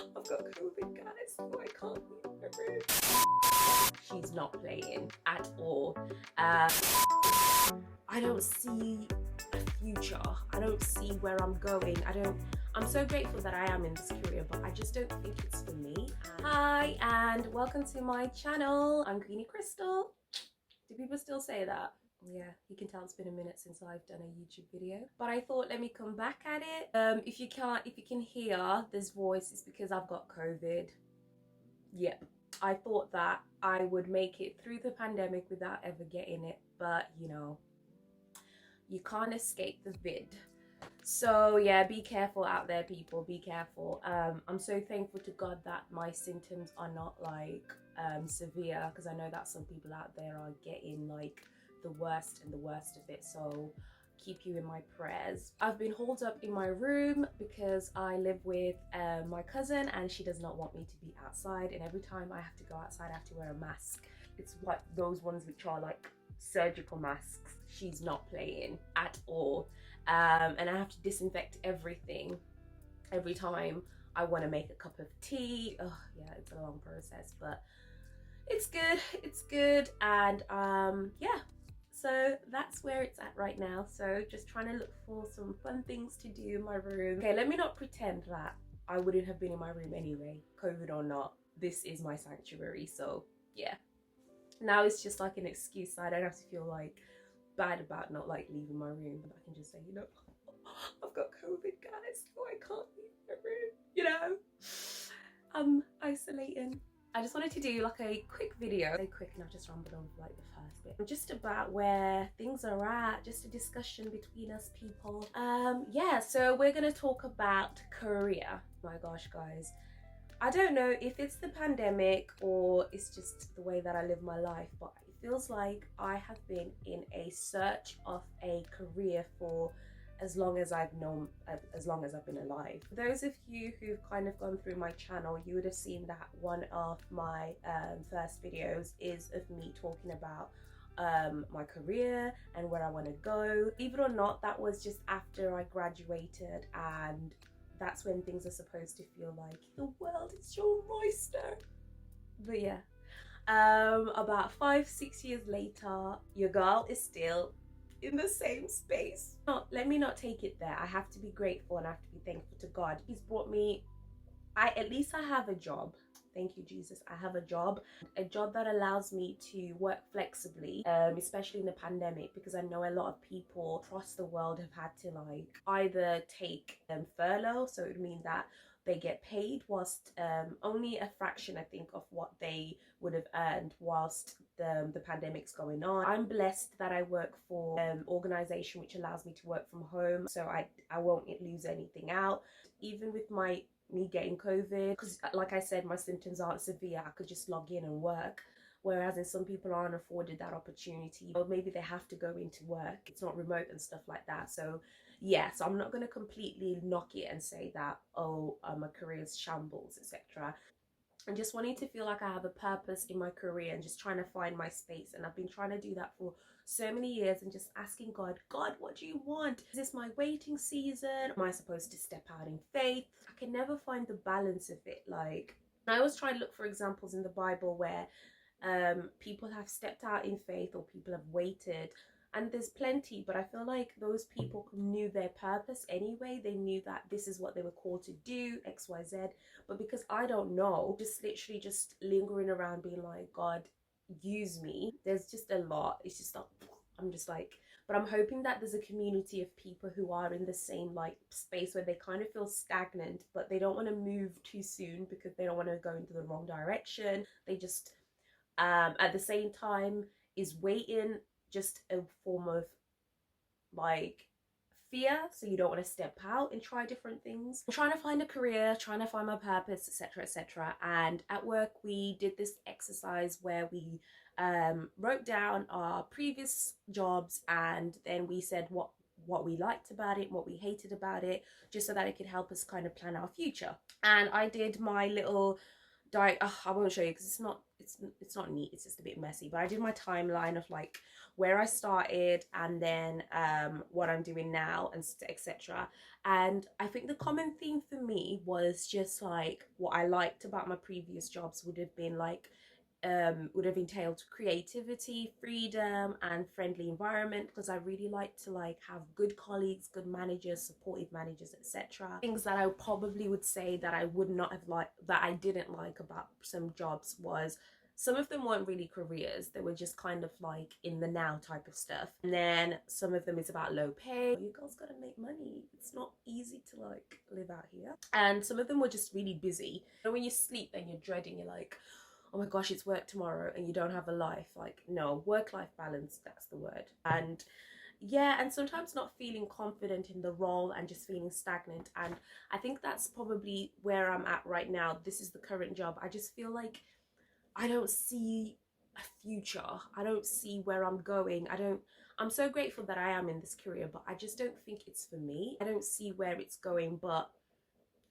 I've got COVID, guys, so I can't leave my room. She's not playing at all. I don't see a future. I don't see where I'm going. I'm so grateful that I am in this career, but I just don't think it's for me. Hi, and welcome to my channel. I'm Queenie Crystal. Do people still say that? Yeah, you can tell it's been a minute since I've done a YouTube video, but I thought let me come back at it. If you can hear this voice, it's because I've got COVID. Yep. I thought that I would make it through the pandemic without ever getting it, but you know, you can't escape the vid. So yeah, be careful out there, people. Be careful. I'm so thankful to God that my symptoms are not like severe, because I know that some people out there are getting like the worst and the worst of it. So keep you in my prayers. I've been holed up in my room because I live with my cousin, and she does not want me to be outside, and every time I have to go outside I have to wear a mask. It's like those ones which are like surgical masks. She's not playing at all. And I have to disinfect everything every time I want to make a cup of tea. Oh yeah, it's a long process, but it's good. And yeah, so that's where it's at right now. So just trying to look for some fun things to do in my room. Okay, let me not pretend that I wouldn't have been in my room anyway, COVID or not. This is my sanctuary. So yeah, now it's just like an excuse, so I don't have to feel like bad about not like leaving my room. I can just say, you know, I've got COVID, guys, so I can't leave my room, you know. I'm isolating. I just wanted to do like a quick video, very quick, and I've just rambled on for like the first bit, just about where things are at, just a discussion between us people. Yeah, so we're gonna talk about career. My gosh, guys, I don't know if it's the pandemic or it's just the way that I live my life, but it feels like I have been in a search of a career for as long as I've been alive. For those of you who've kind of gone through my channel, you would have seen that one of my first videos is of me talking about my career and where I want to go. Believe it or not, that was just after I graduated, and that's when things are supposed to feel like the world is your oyster. But yeah, about 5-6 years later, your girl is still in the same space. Let me not take it there. I have to be grateful and I have to be thankful to God. He's brought me, at least I have a job. Thank you, Jesus. I have a job that allows me to work flexibly, especially in the pandemic, because I know a lot of people across the world have had to like either take furlough, so it would mean that they get paid whilst only a fraction, I think, of what they would have earned whilst the pandemic's going on. I'm blessed that I work for an organization which allows me to work from home, so I won't lose anything out. Even with me getting COVID, because like I said, my symptoms aren't severe, I could just log in and work, whereas in some people aren't afforded that opportunity, or maybe they have to go into work, it's not remote and stuff like that. So yeah, so I'm not going to completely knock it and say that, oh, my career's shambles, etc. I'm just wanting to feel like I have a purpose in my career and just trying to find my space. And I've been trying to do that for so many years, and just asking God, what do you want? Is this my waiting season? Am I supposed to step out in faith? I can never find the balance of it. Like, I always try to look for examples in the Bible where people have stepped out in faith, or people have waited, and there's plenty, but I feel like those people knew their purpose anyway. They knew that this is what they were called to do, XYZ. But because I don't know, just literally just lingering around being like, God, use me. There's just a lot. It's just like, I'm just like, but I'm hoping that there's a community of people who are in the same like space where they kind of feel stagnant, but they don't want to move too soon because they don't want to go into the wrong direction. They just, at the same time, is waiting just a form of like fear, so you don't want to step out and try different things. I'm trying to find a career, trying to find my purpose, etc, etc. And at work we did this exercise where we wrote down our previous jobs, and then we said what we liked about it, what we hated about it, just so that it could help us kind of plan our future. And I did my little I won't show you because it's not neat, it's just a bit messy, but I did my timeline of like where I started and then what I'm doing now and etc. And I think the common theme for me was just like what I liked about my previous jobs would have been like would have entailed creativity, freedom, and friendly environment, because I really like to like have good colleagues, good managers, supportive managers, etc. Things that I probably would say that I would not have liked, that I didn't like about some jobs, was some of them weren't really careers, they were just kind of like in the now type of stuff. And then some of them is about low pay. You girls gotta make money, it's not easy to like live out here. And some of them were just really busy. And when you sleep and you're dreading, you're like, oh my gosh, it's work tomorrow, and you don't have a life. Like, no, work-life balance, that's the word. And yeah, and sometimes not feeling confident in the role and just feeling stagnant. And I think that's probably where I'm at right now. This is the current job. I just feel like I don't see a future. I don't see where I'm going. I'm so grateful that I am in this career, but I just don't think it's for me. I don't see where it's going, but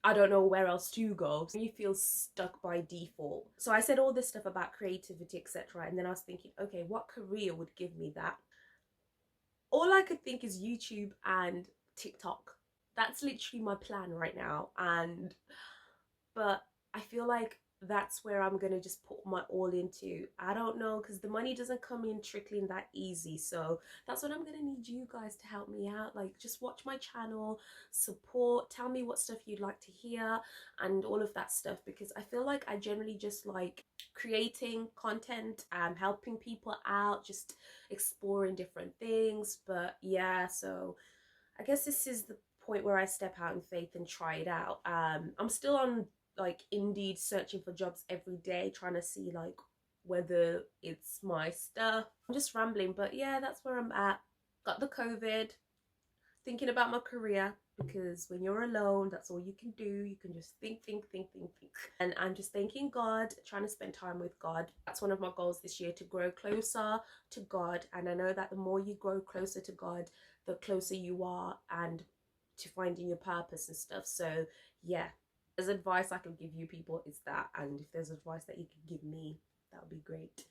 I don't know where else to go. So you feel stuck by default. So I said all this stuff about creativity, etc. And then I was thinking, okay, what career would give me that? All I could think is YouTube and TikTok. That's literally my plan right now. But I feel like that's where I'm gonna just put my all into. I don't know, because the money doesn't come in trickling that easy, so that's what I'm gonna need you guys to help me out. Like, just watch my channel, support, tell me what stuff you'd like to hear and all of that stuff, because I feel like I generally just like creating content and helping people out, just exploring different things. But yeah, so I guess this is the point where I step out in faith and try it out. I'm still on like Indeed searching for jobs every day, trying to see like whether it's my stuff. I'm just rambling, but yeah, that's where I'm at. Got the COVID, thinking about my career, because when you're alone, that's all you can do. You can just think. And I'm just thanking God, trying to spend time with God. That's one of my goals this year, to grow closer to God. And I know that the more you grow closer to God, the closer you are and to finding your purpose and stuff. So yeah, there's advice I can give you people, is that. And if there's advice that you can give me, that would be great.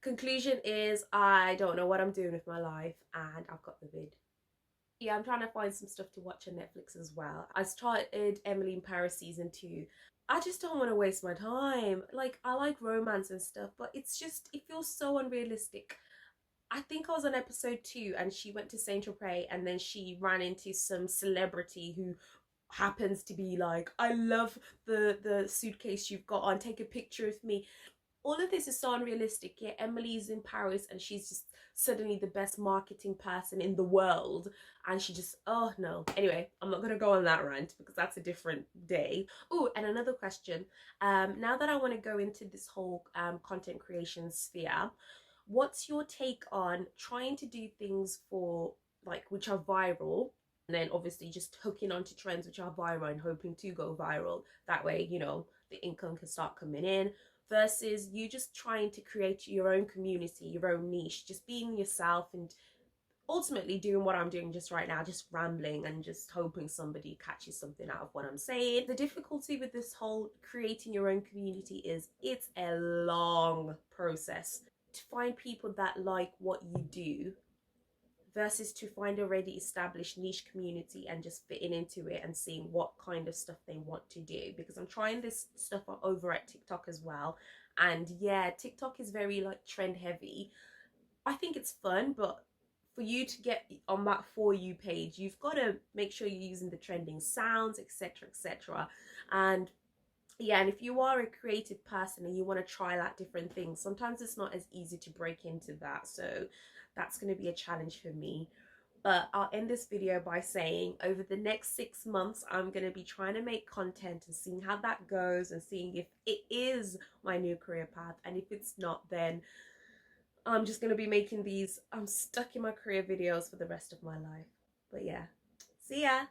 Conclusion is, I don't know what I'm doing with my life, and I've got the vid. Yeah, I'm trying to find some stuff to watch on Netflix as well. I started Emily in Paris season 2. I just don't want to waste my time. Like, I like romance and stuff, but it's just, it feels so unrealistic. I think I was on episode 2 and she went to Saint Tropez, and then she ran into some celebrity who happens to be like, I love the suitcase you've got on, take a picture with me. All of this is so unrealistic. Yeah, Emily's in Paris and she's just suddenly the best marketing person in the world, and she just, oh no. Anyway, I'm not gonna go on that rant because that's a different day. Oh, and another question, now that I want to go into this whole content creation sphere, what's your take on trying to do things for like which are viral, and then obviously just hooking onto trends which are viral and hoping to go viral? That way, you know, the income can start coming in, versus you just trying to create your own community, your own niche, just being yourself, and ultimately doing what I'm doing just right now, just rambling and just hoping somebody catches something out of what I'm saying. The difficulty with this whole creating your own community is it's a long process to find people that like what you do, versus to find a already established niche community and just fitting into it and seeing what kind of stuff they want to do. Because I'm trying this stuff over at TikTok as well, and yeah, TikTok is very like trend heavy. I think it's fun, but for you to get on that For You page, you've got to make sure you're using the trending sounds, etc. And yeah, and if you are a creative person and you want to try out different things, sometimes it's not as easy to break into that. So that's going to be a challenge for me. But I'll end this video by saying over the next 6 months, I'm going to be trying to make content and seeing how that goes, and seeing if it is my new career path. And if it's not, then I'm just going to be making these I'm stuck in my career videos for the rest of my life. But yeah, see ya.